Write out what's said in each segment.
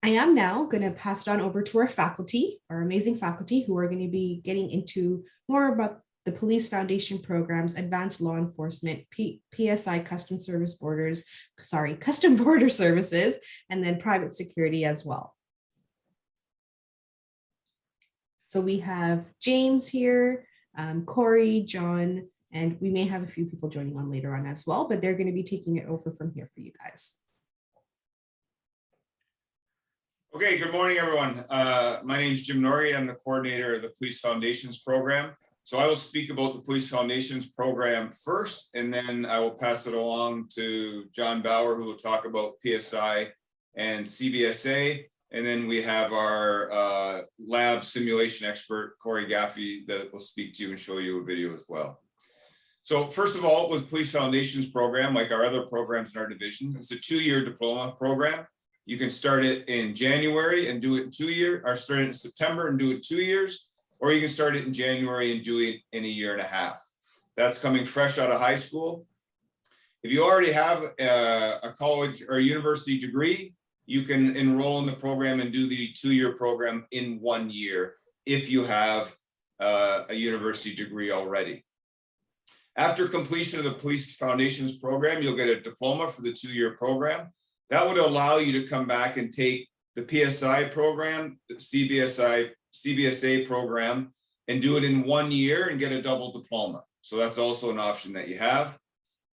I am now going to pass it on over to our faculty, our amazing faculty, who are going to be getting into more about the Police Foundation programs, Advanced Law Enforcement, PSI Custom Border Services, and then private security as well. So we have James here, Corey, John, and we may have a few people joining on later on as well, but they're going to be taking it over from here for you guys. Okay, good morning, everyone. My name is Jim Norrie. I'm the coordinator of the Police Foundations program. So I will speak about the Police Foundations program first, and then I will pass it along to John Bauer, who will talk about PSI and CBSA. And then we have our lab simulation expert, Corey Gaffey, that will speak to you and show you a video as well. So first of all, with Police Foundations program, like our other programs in our division, it's a 2-year diploma program. You can start it in January and do it in 2 years, or start it in September and do it 2 years, or you can start it in January and do it in 1.5 years. That's coming fresh out of high school. If you already have a college or a university degree, you can enroll in the program and do the 2-year program in 1 year if you have a university degree already. After completion of the Police Foundations program, you'll get a diploma for the 2-year program. That would allow you to come back and take the PSI program, the CBSA program, and do it in 1 year and get a double diploma. So that's also an option that you have.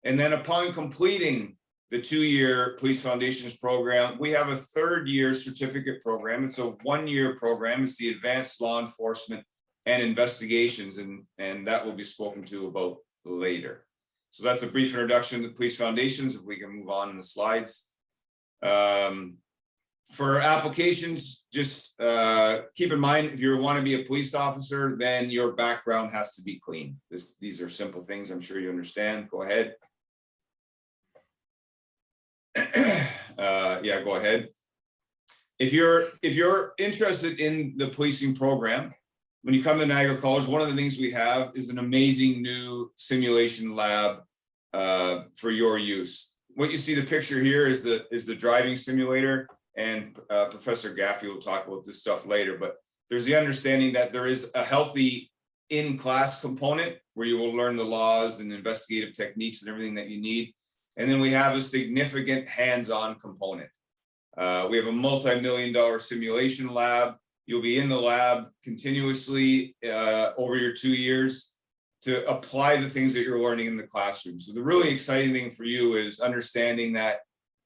And then upon completing the 2-year Police Foundations program, we have a 3rd-year certificate program. It's a 1-year program. It's the Advanced Law Enforcement and Investigations, and that will be spoken to about later. So that's a brief introduction to Police Foundations. If we can move on in the slides. For applications, just keep in mind, if you want to be a police officer, then your background has to be clean. These are simple things I'm sure you understand. Go ahead. Yeah, go ahead. If you're interested in the policing program, when you come to Niagara College, one of the things we have is an amazing new simulation lab for your use. What you see the picture here is the driving simulator, and Professor Gaffey will talk about this stuff later, but there's the understanding that there is a healthy in-class component where you will learn the laws and investigative techniques and everything that you need. And then we have a significant hands-on component. We have a multi-million-dollar simulation lab. You'll be in the lab continuously over your 2 years to apply the things that you're learning in the classroom. So the really exciting thing for you is understanding that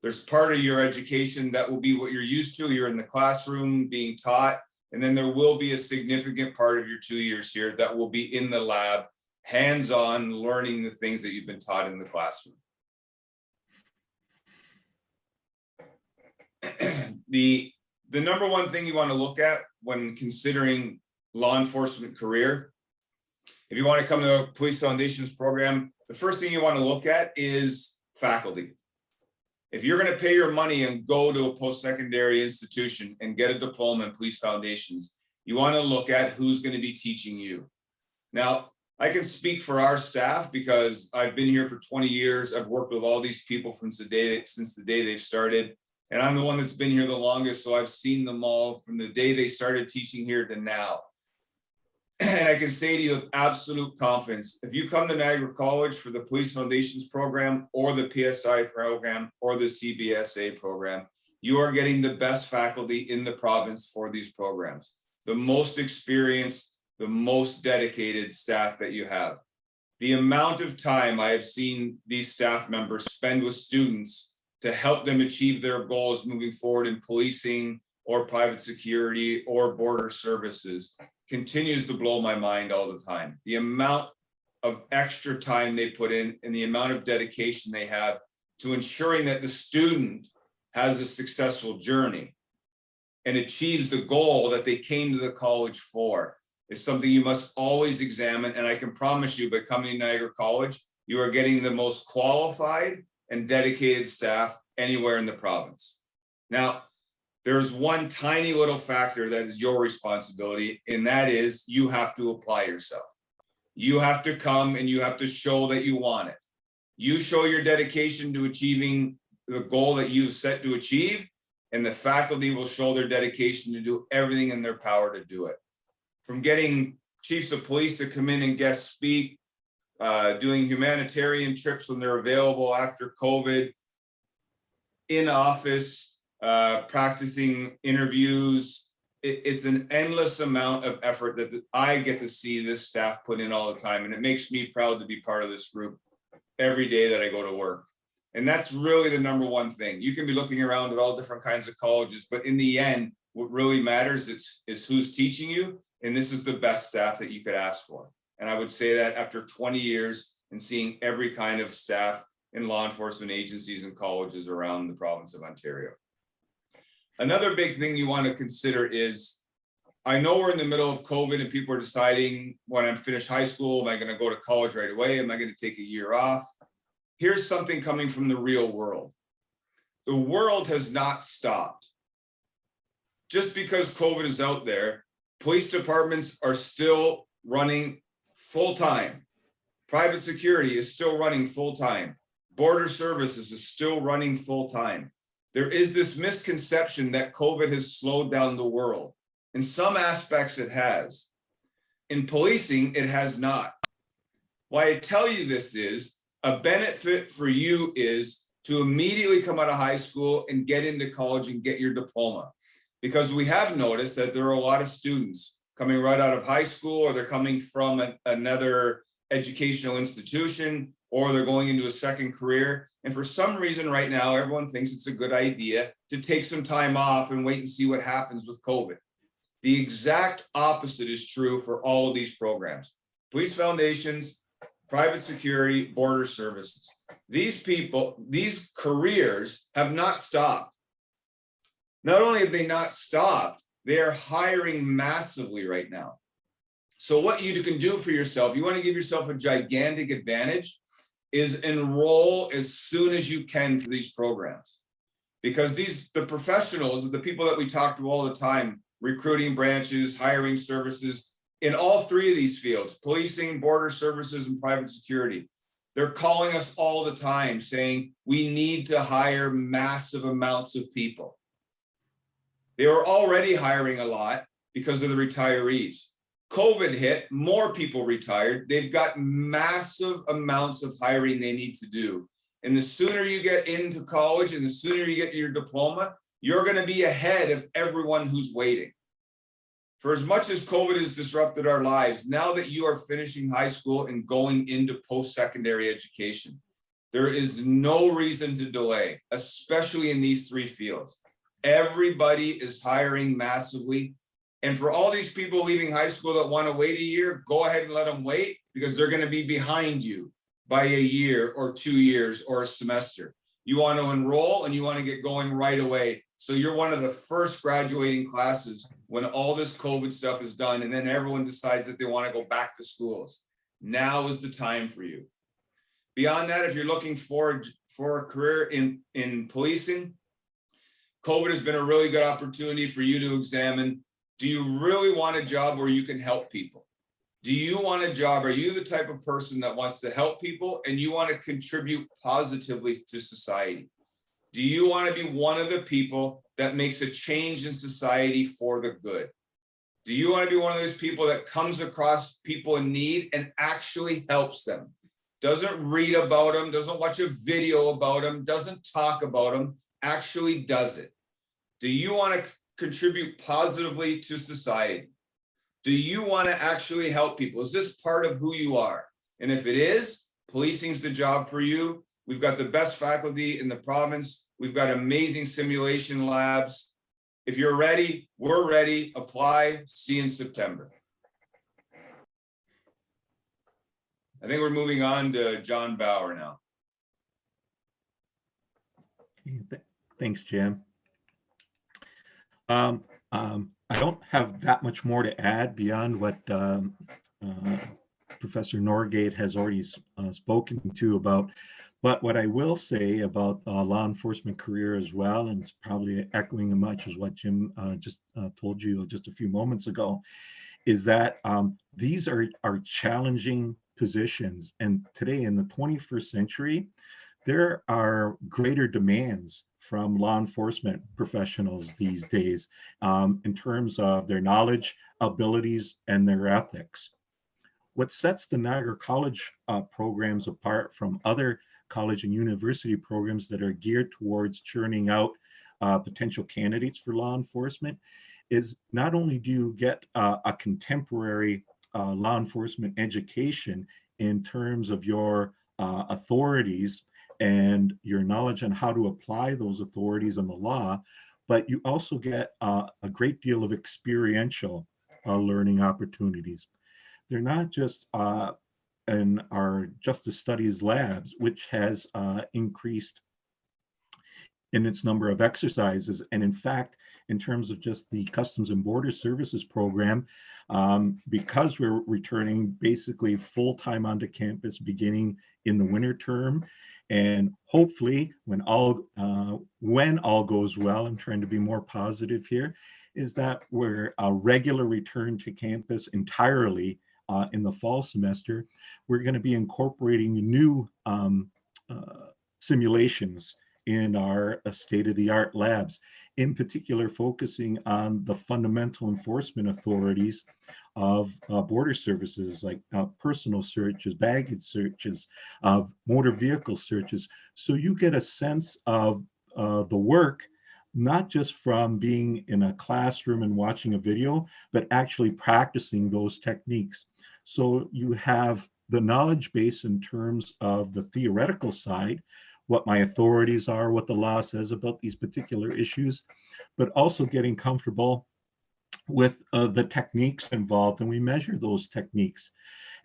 there's part of your education that will be what you're used to. You're in the classroom being taught, and then there will be a significant part of your 2 years here that will be in the lab, hands-on, learning the things that you've been taught in the classroom. The number one thing you want to look at when considering law enforcement career, if you want to come to a Police Foundations program, the first thing you want to look at is faculty. If you're going to pay your money and go to a post-secondary institution and get a diploma in Police Foundations, you want to look at who's going to be teaching you. Now, I can speak for our staff because I've been here for 20 years. I've worked with all these people since the day they've started. And I'm the one that's been here the longest, so I've seen them all from the day they started teaching here to now. And I can say to you with absolute confidence, if you come to Niagara College for the Police Foundations program or the PSI program or the CBSA program, you are getting the best faculty in the province for these programs. The most experienced, the most dedicated staff that you have. The amount of time I have seen these staff members spend with students to help them achieve their goals moving forward in policing or private security or border services continues to blow my mind all the time. The amount of extra time they put in and the amount of dedication they have to ensuring that the student has a successful journey and achieves the goal that they came to the college for is something you must always examine. And I can promise you, by coming to Niagara College, you are getting the most qualified and dedicated staff anywhere in the province. Now, there's one tiny little factor that is your responsibility, and that is you have to apply yourself. You have to come and you have to show that you want it. You show your dedication to achieving the goal that you've set to achieve, and the faculty will show their dedication to do everything in their power to do it. From getting chiefs of police to come in and guest speak, doing humanitarian trips when they're available after COVID, in office, practicing interviews. It's an endless amount of effort that I get to see this staff put in all the time. And it makes me proud to be part of this group every day that I go to work. And that's really the number one thing. You can be looking around at all different kinds of colleges, but in the end, what really matters is who's teaching you. And this is the best staff that you could ask for. And I would say that after 20 years and seeing every kind of staff in law enforcement agencies and colleges around the province of Ontario. Another big thing you want to consider is, I know we're in the middle of COVID and people are deciding, when I'm finished high school, am I going to go to college right away? Am I going to take a year off? Here's something coming from the real world. The world has not stopped. Just because COVID is out there, police departments are still running full-time. Private security is still running full-time. Border services is still running full-time. There is this misconception that COVID has slowed down the world. In some aspects, it has. In policing, it has not. Why I tell you this is, a benefit for you is to immediately come out of high school and get into college and get your diploma. Because we have noticed that there are a lot of students coming right out of high school, or they're coming from another educational institution, or they're going into a second career. And for some reason right now, everyone thinks it's a good idea to take some time off and wait and see what happens with COVID. The exact opposite is true for all of these programs. Police foundations, private security, border services. These people, these careers have not stopped. Not only have they not stopped, they are hiring massively right now. So what you can do for yourself, you want to give yourself a gigantic advantage, is enroll as soon as you can for these programs. Because the professionals, the people that we talk to all the time, recruiting branches, hiring services, in all three of these fields, policing, border services, and private security, they're calling us all the time saying, we need to hire massive amounts of people. They were already hiring a lot because of the retirees. COVID hit, more people retired. They've got massive amounts of hiring they need to do. And the sooner you get into college and the sooner you get your diploma, you're going to be ahead of everyone who's waiting. For as much as COVID has disrupted our lives, now that you are finishing high school and going into post-secondary education, there is no reason to delay, especially in these three fields. Everybody is hiring massively. And for all these people leaving high school that want to wait a year, go ahead and let them wait, because they're going to be behind you by a year or 2 years or a semester. You want to enroll and you want to get going right away. So you're one of the first graduating classes when all this COVID stuff is done, and then everyone decides that they want to go back to schools. Now is the time for you. Beyond that, if you're looking for a career in policing, COVID has been a really good opportunity for you to examine, do you really want a job where you can help people? Do you want a job? Are you the type of person that wants to help people and you want to contribute positively to society? Do you want to be one of the people that makes a change in society for the good? Do you want to be one of those people that comes across people in need and actually helps them? Doesn't read about them, doesn't watch a video about them, doesn't talk about them, actually does it? Do you want to contribute positively to society? Do you want to actually help people? Is this part of who you are? And if it is, policing is the job for you. We've got the best faculty in the province. We've got amazing simulation labs. If you're ready, we're ready. Apply. See you in September. I think we're moving on to John Bauer now. Thanks, Jim. I don't have that much more to add beyond what Professor Norgate has already spoken to about. But what I will say about law enforcement career as well, and it's probably echoing as much as what Jim just told you just a few moments ago, is that these are challenging positions. And today in the 21st century, there are greater demands from law enforcement professionals these days in terms of their knowledge, abilities, and their ethics. What sets the Niagara College programs apart from other college and university programs that are geared towards churning out potential candidates for law enforcement is not only do you get a contemporary law enforcement education in terms of your authorities and your knowledge on how to apply those authorities and the law, but you also get a great deal of experiential learning opportunities. They're not just in our justice studies labs, which has increased in its number of exercises. And in fact, in terms of just the Customs and Border Services program, because we're returning basically full-time onto campus beginning in the winter term, and hopefully when all goes well, I'm trying to be more positive here, is that we're a regular return to campus entirely in the fall semester. We're going to be incorporating new simulations in our state-of-the-art labs, in particular focusing on the fundamental enforcement authorities of border services like personal searches, baggage searches, motor vehicle searches. So you get a sense of the work, not just from being in a classroom and watching a video, but actually practicing those techniques. So you have the knowledge base in terms of the theoretical side, what my authorities are, what the law says about these particular issues, but also getting comfortable with the techniques involved, and we measure those techniques.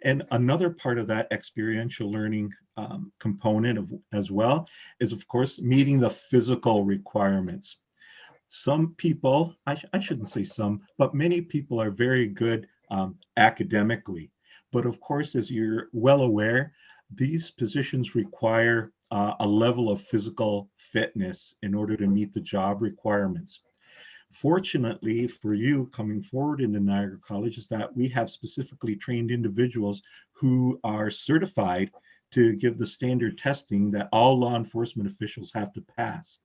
And another part of that experiential learning component as well is, of course, meeting the physical requirements. Some people, I shouldn't say some, but many people are very good academically. But of course, as you're well aware, these positions require a level of physical fitness in order to meet the job requirements. Fortunately for you coming forward into Niagara College is that we have specifically trained individuals who are certified to give the standard testing that all law enforcement officials have to pass.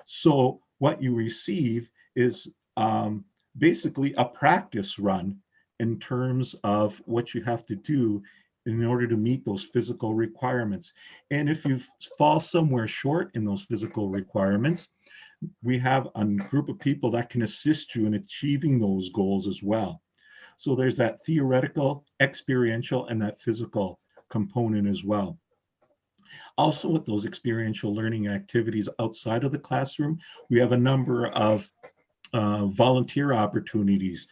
So what you receive is basically a practice run in terms of what you have to do in order to meet those physical requirements. And if you fall somewhere short in those physical requirements, we have a group of people that can assist you in achieving those goals as well. So there's that theoretical, experiential, and that physical component as well. Also, with those experiential learning activities outside of the classroom, we have a number of volunteer opportunities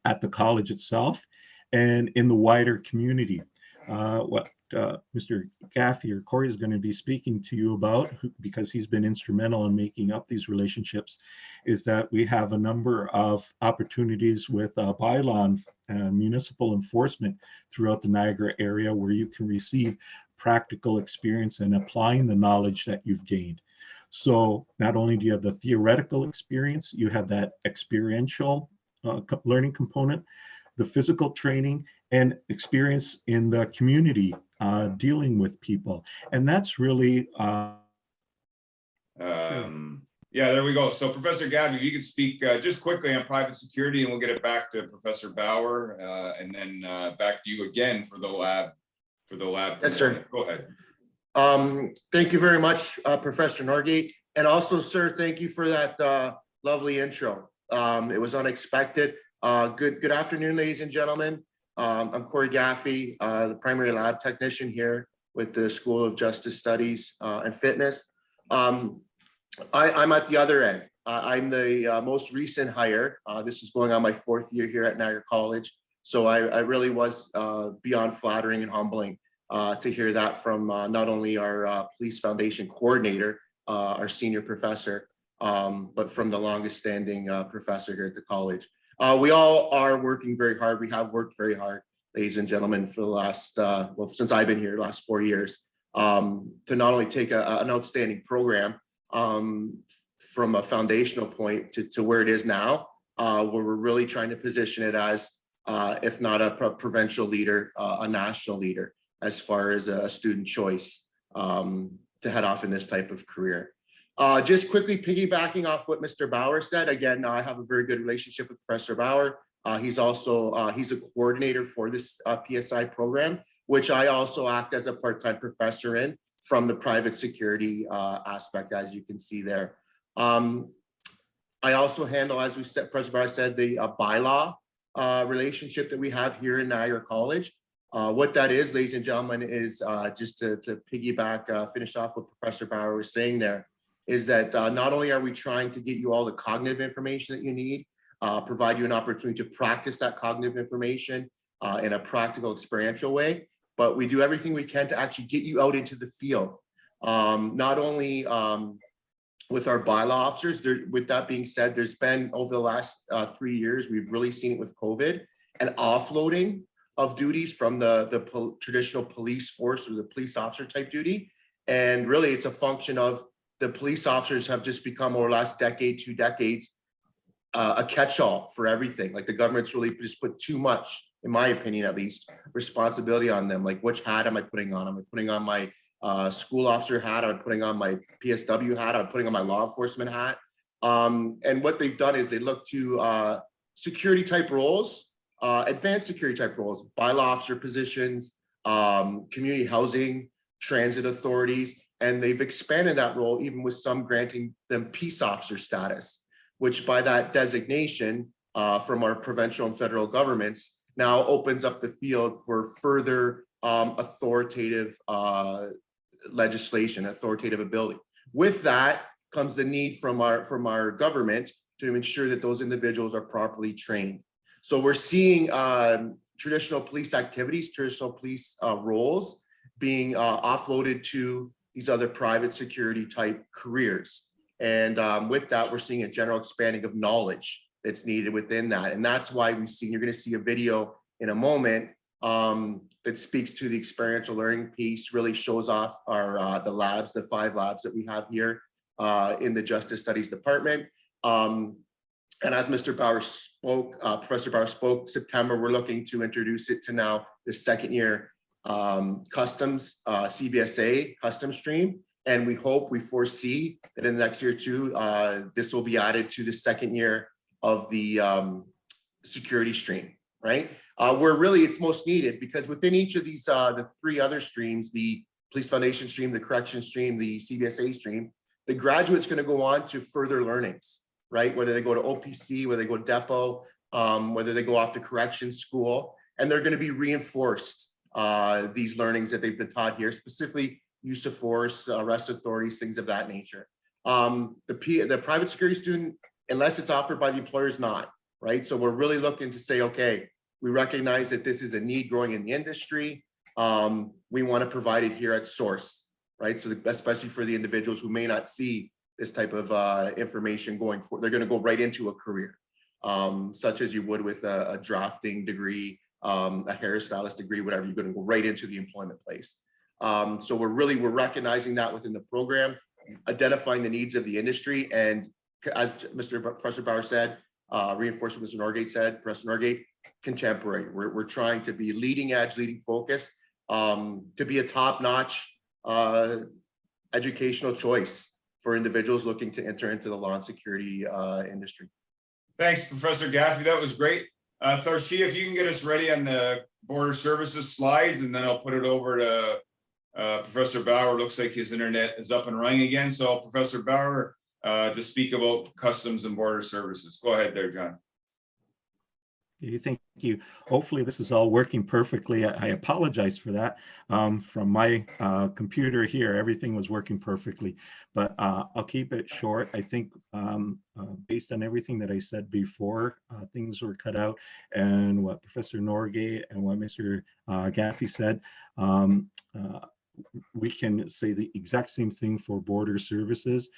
at the college itself and in the wider community. What Mr. Gaffey or Corey is going to be speaking to you about, because he's been instrumental in making up these relationships, is that we have a number of opportunities with bylaw and municipal enforcement throughout the Niagara area where you can receive practical experience in applying the knowledge that you've gained. So not only do you have the theoretical experience, you have that experiential learning component, the physical training, and experience in the community dealing with people. And that's really yeah, there we go. So Professor Gaffey, if you could speak just quickly on private security, and we'll get it back to Professor Bauer, and then back to you again for the lab. Yes, sir. Go ahead. Thank you very much, Professor Norgate. And also, sir, thank you for that lovely intro. It was unexpected. Good afternoon, ladies and gentlemen. I'm Corey Gaffey, the primary lab technician here with the School of Justice Studies and Fitness. I'm at the other end. I'm the most recent hire. This is going on my 4th year here at Niagara College. So I really was beyond flattering and humbling to hear that from not only our Police Foundation coordinator, our senior professor, but from the longest standing professor here at the college. We all are working very hard. We have worked very hard, ladies and gentlemen, for the last, well, since I've been here, the last 4 years, to not only take an outstanding program from a foundational point to where it is now, where we're really trying to position it as, if not a provincial leader, a national leader, as far as a student choice to head off in this type of career. Just quickly piggybacking off what Mr. Bauer said, again, I have a very good relationship with Professor Bauer. He's a coordinator for this PSI program, which I also act as a part-time professor in from the private security aspect, as you can see there. I also handle, as we said, Professor Bauer said, the bylaw relationship that we have here in Niagara College. What that is, ladies and gentlemen, is just to piggyback, finish off what Professor Bauer was saying there, is that not only are we trying to get you all the cognitive information that you need, provide you an opportunity to practice that cognitive information in a practical, experiential way, but we do everything we can to actually get you out into the field. Not only with our bylaw officers, with that being said, there's been over the last 3 years, we've really seen it with COVID, an offloading of duties from the traditional police force or the police officer type duty. And really it's a function of the police officers have just become more or less decade, 2 decades, a catch-all for everything. Like the government's really just put too much, in my opinion at least, responsibility on them. Like, which hat am I putting on? Am I putting on my school officer hat? Am I putting on my PSW hat? Am I putting on my law enforcement hat? And what they've done is they look to security type roles, advanced security type roles, bylaw officer positions, community housing, transit authorities, and they've expanded that role even with some granting them peace officer status, which by that designation from our provincial and federal governments now opens up the field for further authoritative legislation, authoritative ability. With that comes the need from our government to ensure that those individuals are properly trained. So we're seeing traditional police activities, traditional police roles being offloaded to these other private security type careers. And with that, we're seeing a general expanding of knowledge that's needed within that. And that's why you're going to see a video in a moment that speaks to the experiential learning piece, really shows off our the labs, the 5 labs that we have here in the Justice Studies Department. And as Mr. Bauer spoke, Professor Bauer spoke, September, we're looking to introduce it to now the 2nd year customs, CBSA custom stream. And we foresee that in the next year or 2, this will be added to the 2nd year of the security stream, right? Where really it's most needed, because within each of these, the 3 other streams, the police foundation stream, the correction stream, the CBSA stream, the graduate's gonna go on to further learnings, right? Whether they go to OPC, whether they go to depot, whether they go off to correction school, and they're gonna be reinforced, these learnings that they've been taught here, specifically use of force, arrest authorities, things of that nature. The private security student, unless it's offered by the employer, is not, right? So we're really looking to say, okay, we recognize that this is a need growing in the industry. We want to provide it here at source, right? So especially for the individuals who may not see this type of information going forward, they're going to go right into a career, such as you would with a drafting degree, a hairstylist degree, whatever. You're going to go right into the employment place. So we're recognizing that within the program, identifying the needs of the industry, and as Professor Bauer said, reinforcing what Mr. Norgate said, Professor Norgate, contemporary. We're trying to be leading edge, leading focus, to be a top-notch educational choice for individuals looking to enter into the law and security industry. Thanks, Professor Gaffney. That was great. Tharshia, if you can get us ready on the border services slides, and then I'll put it over to Professor Bauer. Looks like his internet is up and running again. So Professor Bauer, to speak about customs and border services. Go ahead there, John. Thank you. Hopefully this is all working perfectly. I apologize for that. From my computer here, everything was working perfectly, but I'll keep it short. I think based on everything that I said before, things were cut out, and what Professor Norgate and what Mr. Gaffney said, we can say the exact same thing for border services.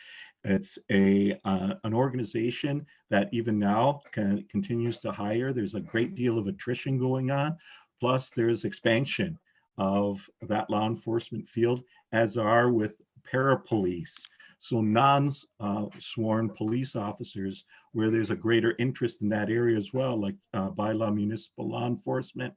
It's an organization that even now continues to hire. There's a great deal of attrition going on. Plus, there's expansion of that law enforcement field, as are with parapolice. So non-sworn police officers, where there's a greater interest in that area as well, like bylaw municipal law enforcement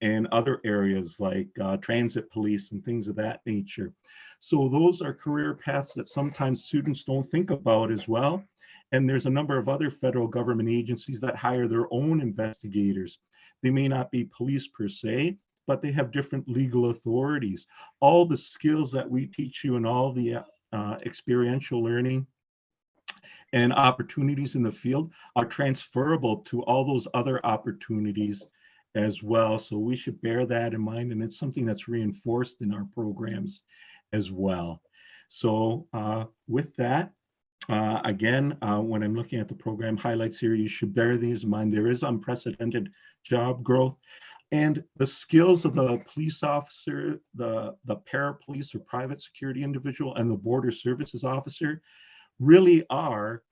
and other areas like transit police and things of that nature. So those are career paths that sometimes students don't think about as well. And there's a number of other federal government agencies that hire their own investigators. They may not be police per se, but they have different legal authorities. All the skills that we teach you and all the experiential learning and opportunities in the field are transferable to all those other opportunities as well. So we should bear that in mind, and it's something that's reinforced in our programs as well. So with that, again, when I'm looking at the program highlights here, you should bear these in mind. There is unprecedented job growth, and the skills of the police officer, the para-police or private security individual, and the border services officer really are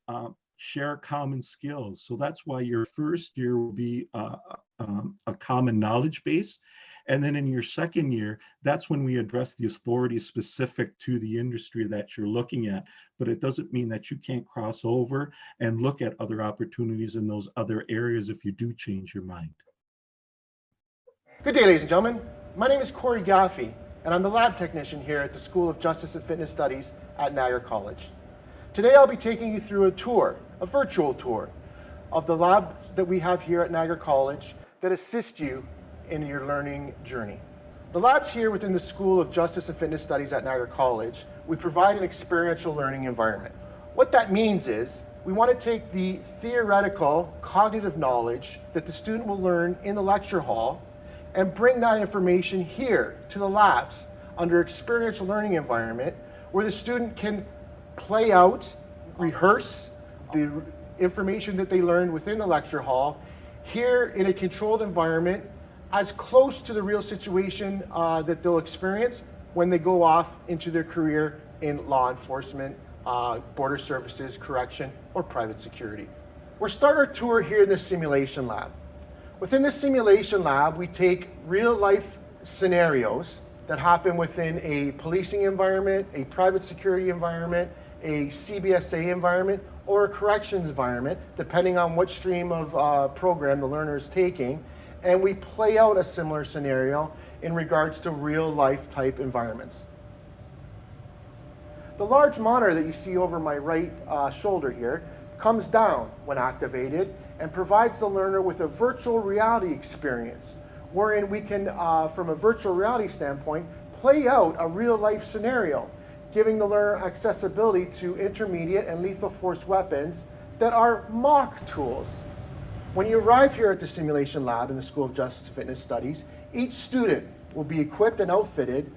share common skills. So that's why your first year will be a common knowledge base. And then in your second year, that's when we address the authorities specific to the industry that you're looking at. But it doesn't mean that you can't cross over and look at other opportunities in those other areas if you do change your mind. Good day, ladies and gentlemen. My name is Corey Gaffey, and I'm the lab technician here at the School of Justice and Fitness Studies at Niagara College. Today, I'll be taking you through a virtual tour of the labs that we have here at Niagara College that assist you in your learning journey. The labs here within the School of Justice and Fitness Studies at Niagara College, we provide an experiential learning environment. What that means is we want to take the theoretical cognitive knowledge that the student will learn in the lecture hall and bring that information here to the labs under experiential learning environment where the student can play out, rehearse the information that they learned within the lecture hall here in a controlled environment as close to the real situation that they'll experience when they go off into their career in law enforcement, border services, correction, or private security. We'll start our tour here in the simulation lab. Within the simulation lab, we take real life scenarios that happen within a policing environment, a private security environment, a CBSA environment, or a corrections environment, depending on what stream of program the learner is taking, and we play out a similar scenario in regards to real life type environments. The large monitor that you see over my right shoulder here comes down when activated and provides the learner with a virtual reality experience, wherein we can, from a virtual reality standpoint, play out a real life scenario, giving the learner accessibility to intermediate and lethal force weapons that are mock tools. When you arrive here at the simulation lab in the School of Justice and Fitness Studies, each student will be equipped and outfitted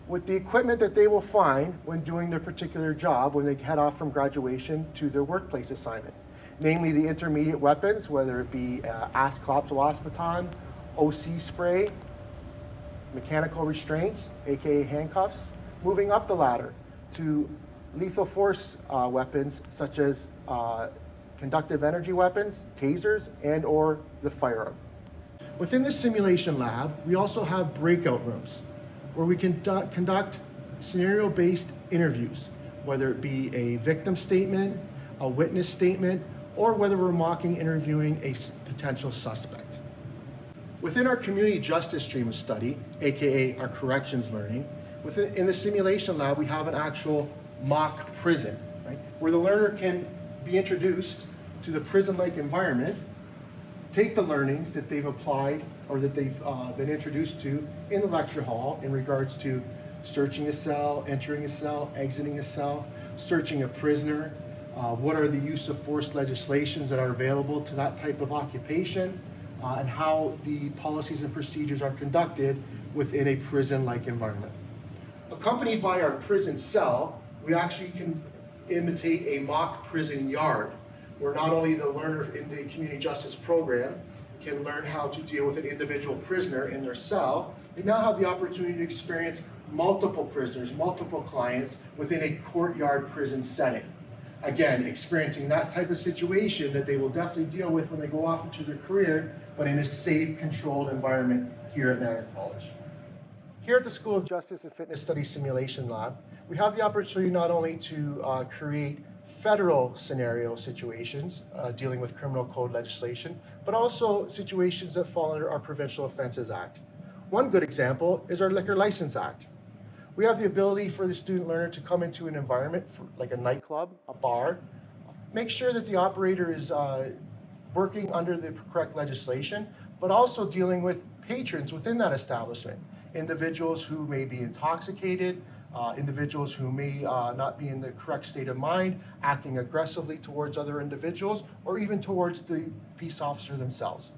with the equipment that they will find when doing their particular job when they head off from graduation to their workplace assignment. Namely the intermediate weapons, whether it be ASCLOPS wasp baton, OC spray, mechanical restraints, aka handcuffs, moving up the ladder to lethal force weapons such as conductive energy weapons, tasers, and or the firearm. Within the simulation lab, we also have breakout rooms where we can conduct scenario-based interviews, whether it be a victim statement, a witness statement, or whether we're mocking interviewing a potential suspect. Within our community justice stream of study, aka our corrections learning, in the simulation lab, we have an actual mock prison, right? Where the learner can be introduced to the prison-like environment, take the learnings that they've applied or that they've been introduced to in the lecture hall in regards to searching a cell, entering a cell, exiting a cell, searching a prisoner, what are the use of force legislations that are available to that type of occupation, and how the policies and procedures are conducted within a prison-like environment. Accompanied by our prison cell, we actually can imitate a mock prison yard, where not only the learner in the community justice program can learn how to deal with an individual prisoner in their cell, they now have the opportunity to experience multiple prisoners, multiple clients within a courtyard prison setting. Again, experiencing that type of situation that they will definitely deal with when they go off into their career, but in a safe, controlled environment here at Niagara College. Here at the School of Justice and Fitness Studies Simulation Lab, we have the opportunity not only to create federal scenario situations dealing with criminal code legislation, but also situations that fall under our Provincial Offences Act. One good example is our Liquor License Act. We have the ability for the student learner to come into an environment like a nightclub, a bar, make sure that the operator is working under the correct legislation, but also dealing with patrons within that establishment, individuals who may be intoxicated, individuals who may not be in the correct state of mind, acting aggressively towards other individuals, or even towards the peace officer themselves.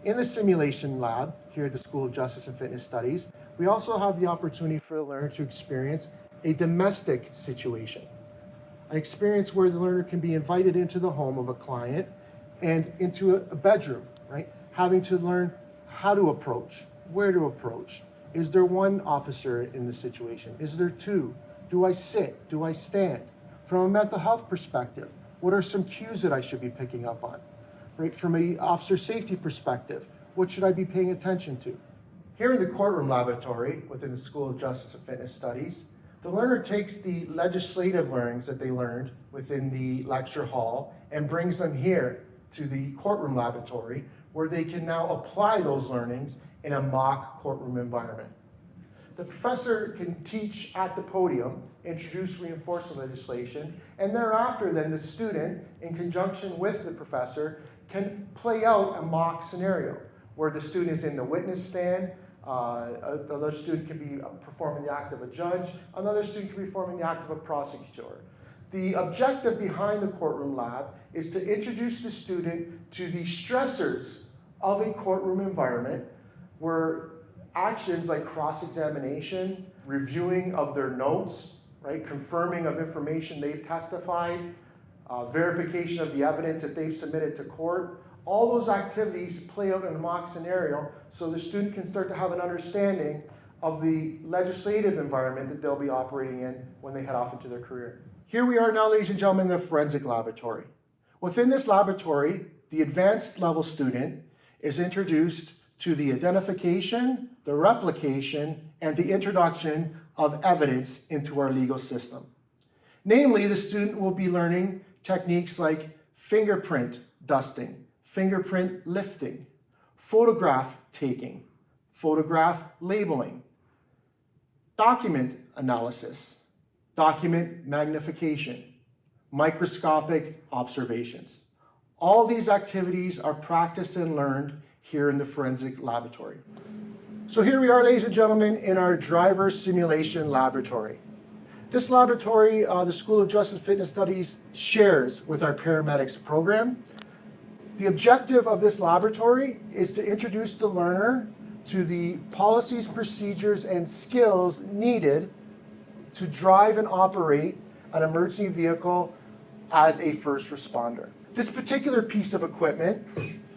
In the simulation lab here at the School of Justice and Fitness Studies, we also have the opportunity for the learner to experience a domestic situation, an experience where the learner can be invited into the home of a client and into a bedroom, right? Having to learn how to approach, where to approach. Is there one officer in the situation? Is there two? Do I sit? Do I stand? From a mental health perspective, what are some cues that I should be picking up on? Right, from an officer safety perspective, what should I be paying attention to? Here in the courtroom laboratory within the School of Justice and Fitness Studies, the learner takes the legislative learnings that they learned within the lecture hall and brings them here to the courtroom laboratory, where they can now apply those learnings in a mock courtroom environment. The professor can teach at the podium, introduce reinforcement legislation, and thereafter then the student, in conjunction with the professor, can play out a mock scenario where the student is in the witness stand, another student can be performing the act of a judge, another student can be performing the act of a prosecutor. The objective behind the courtroom lab is to introduce the student to the stressors of a courtroom environment where actions like cross-examination, reviewing of their notes, right, confirming of information they've testified, verification of the evidence that they've submitted to court, all those activities play out in a mock scenario so the student can start to have an understanding of the legislative environment that they'll be operating in when they head off into their career. Here we are now, ladies and gentlemen, in the forensic laboratory. Within this laboratory, the advanced level student is introduced to the identification, the replication, and the introduction of evidence into our legal system. Namely, the student will be learning techniques like fingerprint dusting, fingerprint lifting, photograph taking, photograph labeling, document analysis, document magnification, microscopic observations. All these activities are practiced and learned here in the forensic laboratory. So here we are, ladies and gentlemen, in our driver simulation laboratory. This laboratory, the School of Justice Fitness Studies shares with our paramedics program. The objective of this laboratory is to introduce the learner to the policies, procedures, and skills needed to drive and operate an emergency vehicle as a first responder. This particular piece of equipment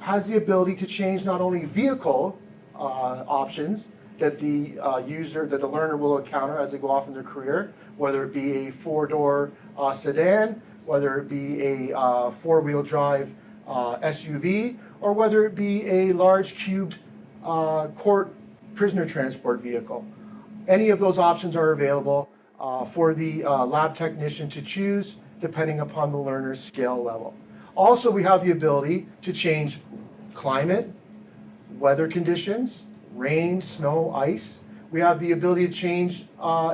has the ability to change not only vehicle options that the learner will encounter as they go off in their career, whether it be a four-door sedan, whether it be a four-wheel drive SUV, or whether it be a large cubed court prisoner transport vehicle. Any of those options are available for the lab technician to choose depending upon the learner's skill level. Also, we have the ability to change climate, weather conditions, rain, snow, ice. We have the ability to change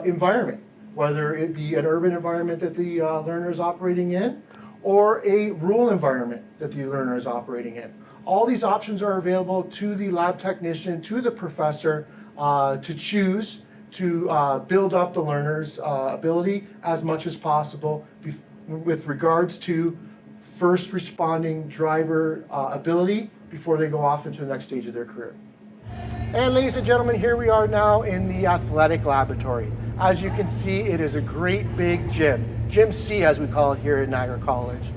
environment, whether it be an urban environment that the learner is operating in or a rural environment that the learner is operating in. All these options are available to the lab technician, to the professor to choose to build up the learner's ability as much as possible with regards to first responding driver ability before they go off into the next stage of their career. And ladies and gentlemen, here we are now in the athletic laboratory. As you can see, it is a great big gym. Gym C, as we call it here at Niagara College.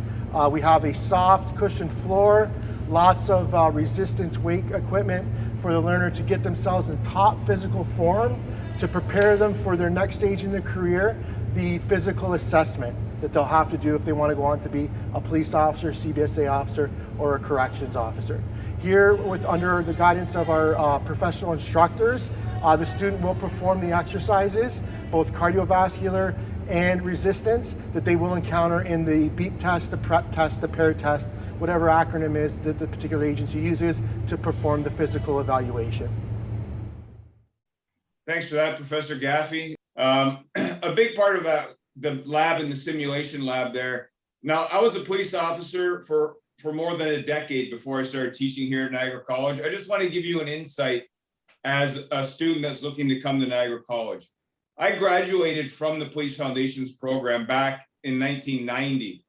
We have a soft cushioned floor, lots of resistance weight equipment for the learner to get themselves in top physical form to prepare them for their next stage in their career, the physical assessment that they'll have to do if they want to go on to be a police officer, CBSA officer, or a corrections officer. Here, under the guidance of our professional instructors, the student will perform the exercises, both cardiovascular and resistance, that they will encounter in the BEEP test, the PREP test, the PAIR test, whatever acronym is that the particular agency uses to perform the physical evaluation. Thanks for that, Professor Gaffey. A big part of that, the lab and the simulation lab there. Now, I was a police officer for more than a decade before I started teaching here at Niagara College. I just want to give you an insight as a student that's looking to come to Niagara College. I graduated from the Police Foundations program back in 1990.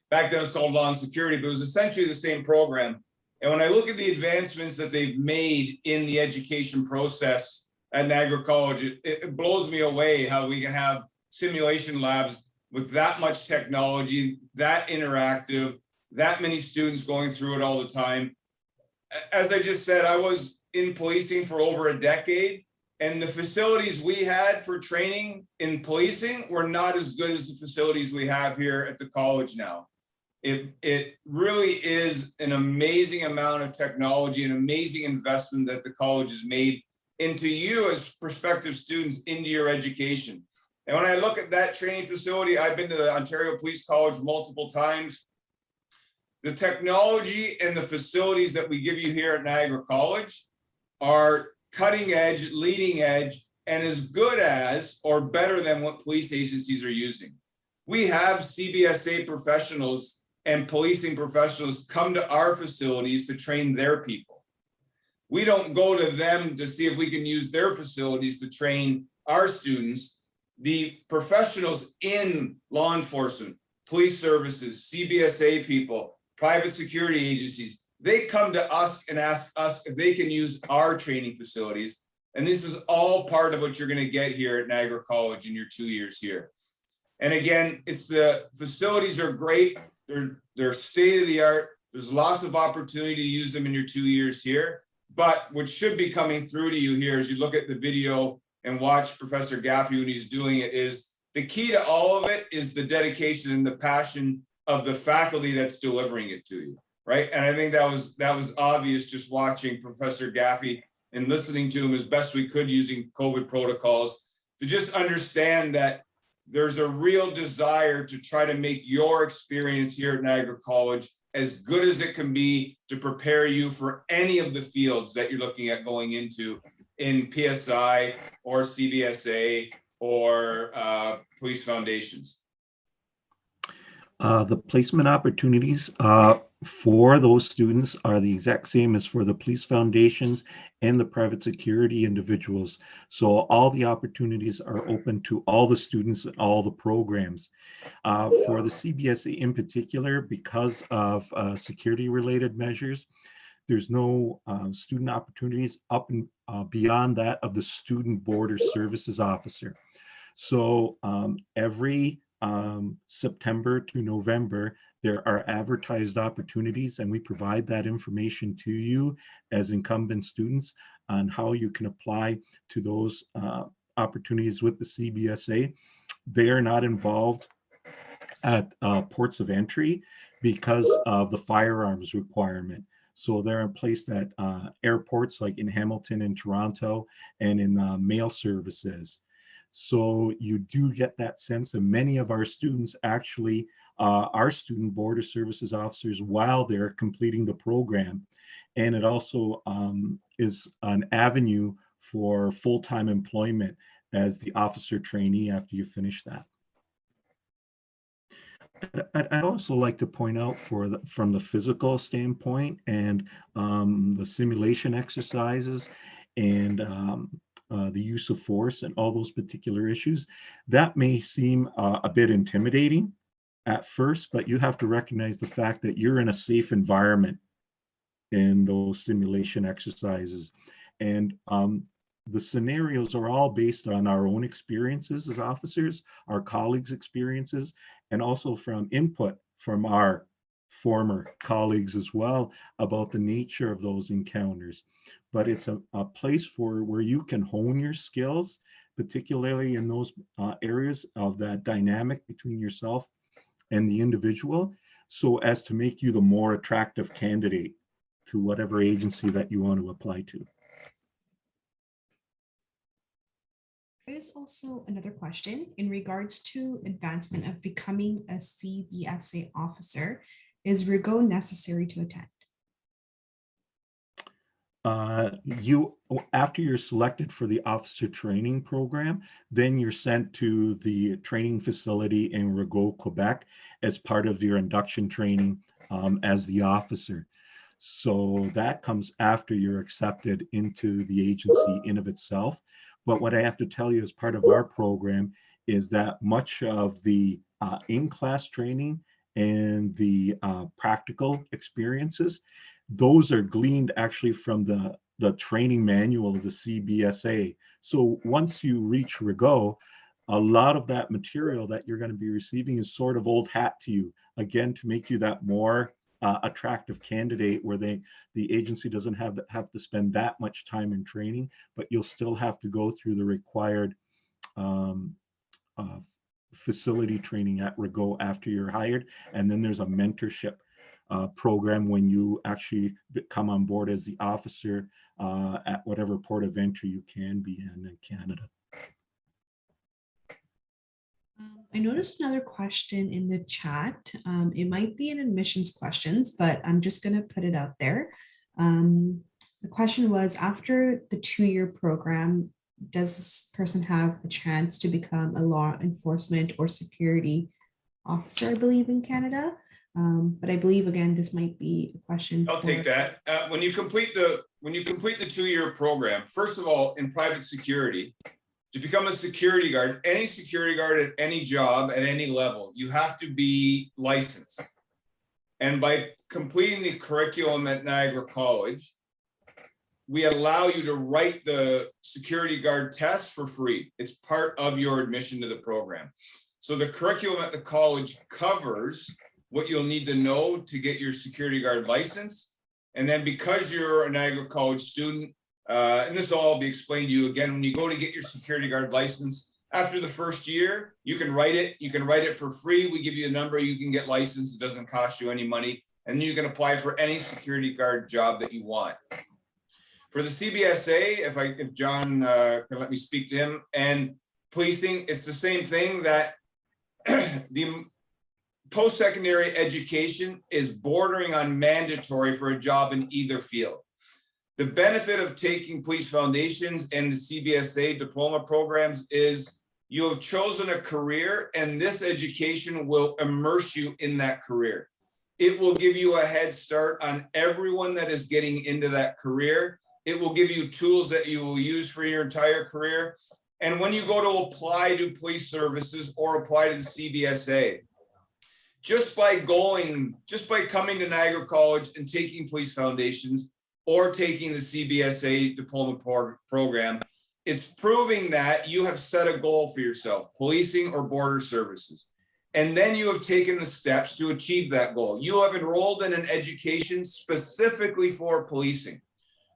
Back then it was called Law and Security, but it was essentially the same program. And when I look at the advancements that they've made in the education process at Niagara College, it blows me away how we can have simulation labs with that much technology, that interactive, that many students going through it all the time. As I just said, I was in policing for over a decade, and the facilities we had for training in policing were not as good as the facilities we have here at the college now. It really is an amazing amount of technology, an amazing investment that the college has made into you as prospective students into your education. And when I look at that training facility, I've been to the Ontario Police College multiple times. The technology and the facilities that we give you here at Niagara College are cutting edge, leading edge, and as good as or better than what police agencies are using. We have CBSA professionals and policing professionals come to our facilities to train their people. We don't go to them to see if we can use their facilities to train our students. The professionals in law enforcement, police services, CBSA people, private security agencies, they come to us and ask us if they can use our training facilities. And this is all part of what you're going to get here at Niagara College in your 2 years here. And again, it's the facilities are great. They're state of the art. There's lots of opportunity to use them in your 2 years here. But what should be coming through to you here as you look at the video and watch Professor Gaffey when he's doing it is the key to all of it is the dedication and the passion of the faculty that's delivering it to you, right? And I think that was obvious just watching Professor Gaffey and listening to him as best we could using COVID protocols to just understand that there's a real desire to try to make your experience here at Niagara College as good as it can be to prepare you for any of the fields that you're looking at going into in PSI or CBSA or police foundations. The placement opportunities for those students are the exact same as for the police foundations and the private security individuals. So all the opportunities are open to all the students and all the programs. For the CBSA in particular, because of security related measures, there's no student opportunities up and beyond that of the student border services officer. So every September to November, there are advertised opportunities, and we provide that information to you as incumbent students on how you can apply to those opportunities with the CBSA. They are not involved at ports of entry because of the firearms requirement. So they're placed at airports like in Hamilton and Toronto and in mail services. So you do get that sense, and many of our students actually are student border services officers while they're completing the program. And it also is an avenue for full-time employment as the officer trainee after you finish that. I'd also like to point out from the physical standpoint and the simulation exercises and the use of force and all those particular issues, that may seem a bit intimidating at first, but you have to recognize the fact that you're in a safe environment in those simulation exercises. And the scenarios are all based on our own experiences as officers, our colleagues' experiences, and also from input from our former colleagues as well about the nature of those encounters. But it's a place where you can hone your skills, particularly in those areas of that dynamic between yourself and the individual, so as to make you the more attractive candidate to whatever agency that you want to apply to. There is also another question in regards to advancement of becoming a CBSA officer. Is RUGO necessary to attend? After you're selected for the officer training program, then you're sent to the training facility in Rigaud, Quebec, as part of your induction training as the officer. So that comes after you're accepted into the agency in of itself. But what I have to tell you as part of our program is that much of the in-class training and the practical experiences, those are gleaned actually from the training manual of the CBSA. So once you reach Rigaud, a lot of that material that you're going to be receiving is sort of old hat to you, again, to make you that more attractive candidate, where the agency doesn't have to spend that much time in training, but you'll still have to go through the required facility training at Rigaud after you're hired. And then there's a mentorship program when you actually come on board as the officer at whatever port of entry you can be in Canada. I noticed another question in the chat. It might be an admissions questions, but I'm just going to put it out there. The question was, after the 2-year program, does this person have a chance to become a law enforcement or security officer, I believe, in Canada? But I believe, again, this might be a question. I'll take that. When you complete the 2-year program, first of all, in private security, to become a security guard, any security guard at any job at any level, you have to be licensed. And by completing the curriculum at Niagara College, we allow you to write the security guard test for free. It's part of your admission to the program. So the curriculum at the college covers what you'll need to know to get your security guard license. And then because you're a Niagara College student, and this will all be explained to you again, when you go to get your security guard license, after the first year, you can write it. You can write it for free. We give you a number, you can get licensed. It doesn't cost you any money. And you can apply for any security guard job that you want. For the CBSA, if John can let me speak to him, and policing, it's the same thing, that the post-secondary education is bordering on mandatory for a job in either field. The benefit of taking police foundations and the CBSA diploma programs is you have chosen a career, and this education will immerse you in that career. It will give you a head start on everyone that is getting into that career. It will give you tools that you will use for your entire career. And when you go to apply to police services or apply to the CBSA, just by coming to Niagara College and taking police foundations or taking the CBSA diploma program, it's proving that you have set a goal for yourself, policing or border services. And then you have taken the steps to achieve that goal. You have enrolled in an education specifically for policing,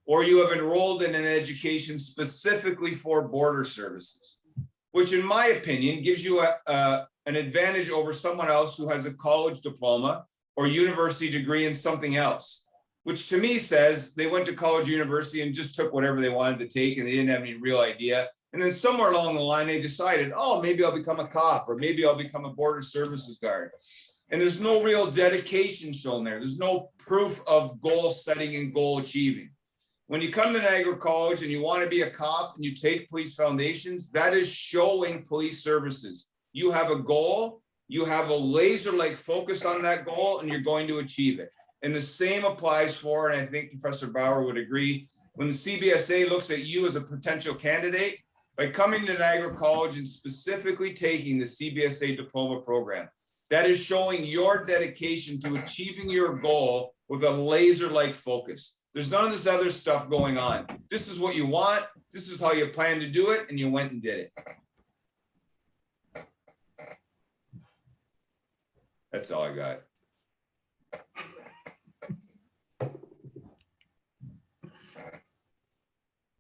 or you have enrolled in an education specifically for border services, which in my opinion gives you an advantage over someone else who has a college diploma or university degree in something else, which to me says they went to college, university, and just took whatever they wanted to take, and they didn't have any real idea. And then somewhere along the line, they decided, oh, maybe I'll become a cop, or maybe I'll become a border services guard. And there's no real dedication shown there. There's no proof of goal setting and goal achieving. When you come to Niagara College and you want to be a cop and you take police foundations, that is showing police services. You have a goal, you have a laser-like focus on that goal, and you're going to achieve it. And the same applies for, and I think Professor Bauer would agree, when the CBSA looks at you as a potential candidate, by coming to Niagara College and specifically taking the CBSA diploma program, that is showing your dedication to achieving your goal with a laser-like focus. There's none of this other stuff going on. This is what you want. This is how you plan to do it, and you went and did it. That's all I got.